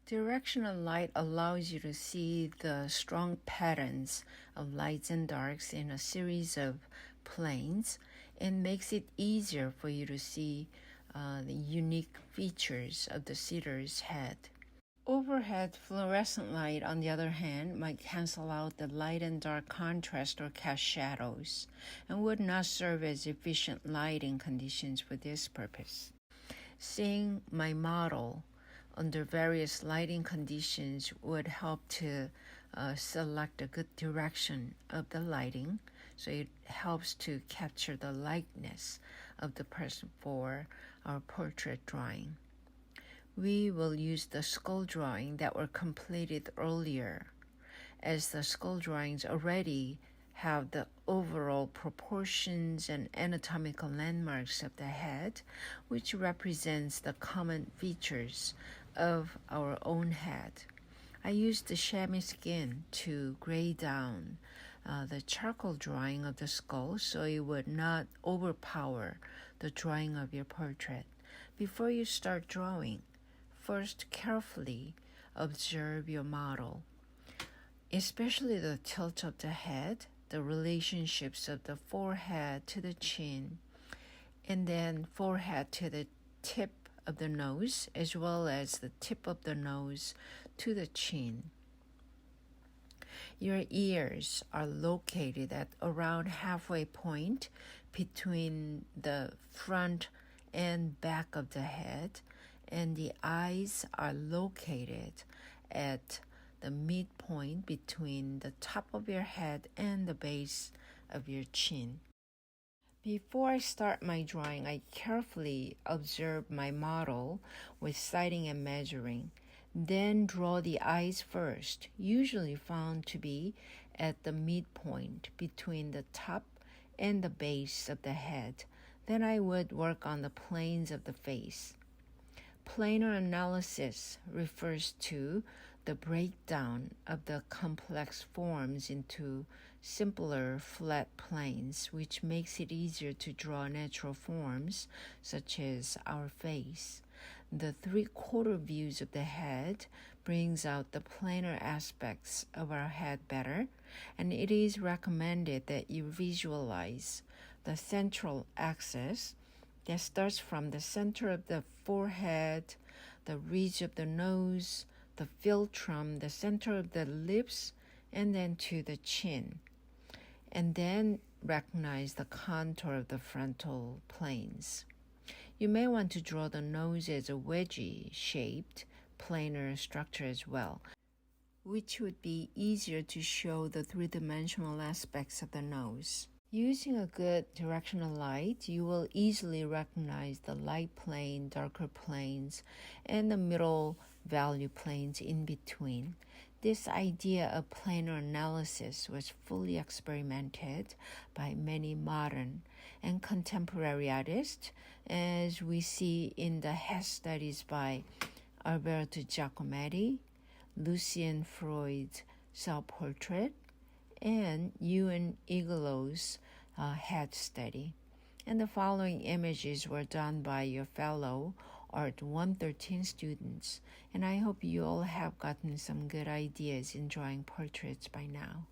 Directional light allows you to see the strong patterns of lights and darks in a series of planes and makes it easier for you to see the unique features of the sitter's head. Overhead fluorescent light, on the other hand, might cancel out the light and dark contrast or cast shadows and would not serve as efficient lighting conditions for this purpose. Seeing my model under various lighting conditions would help to select a good direction of the lighting, so it helps to capture the likeness of the person for our portrait drawing. We will use the skull drawing that were completed earlier, as the skull drawings already have the overall proportions and anatomical landmarks of the head, which represents the common features of our own head. I used the chamois skin to gray down the charcoal drawing of the skull so it would not overpower the drawing of your portrait. Before you start drawing, first carefully observe your model, especially the tilt of the head, the relationships of the forehead to the chin, and then forehead to the tip of the nose, as well as the tip of the nose to the chin. Your ears are located at around halfway point between the front and back of the head, and the eyes are located at the midpoint between the top of your head and the base of your chin. Before I start my drawing, I carefully observe my model with sighting and measuring. Then draw the eyes first, usually found to be at the midpoint between the top and the base of the head. Then I would work on the planes of the face. Planar analysis refers to the breakdown of the complex forms into simpler flat planes, which makes it easier to draw natural forms such as our face. The three-quarter views of the head brings out the planar aspects of our head better, and it is recommended that you visualize the central axis that starts from the center of the forehead, the ridge of the nose, the philtrum, the center of the lips, and then to the chin. And then recognize the contour of the frontal planes. You may want to draw the nose as a wedgie-shaped planar structure as well, which would be easier to show the three-dimensional aspects of the nose. Using a good directional light, you will easily recognize the light plane, darker planes, and the middle value planes in between. This idea of planar analysis was fully experimented by many modern and contemporary artists, as we see in the head studies by Alberto Giacometti, Lucien Freud's self-portrait, and Ewan Igelow's head study. And the following images were done by your fellow Art 113 students, and I hope you all have gotten some good ideas in drawing portraits by now.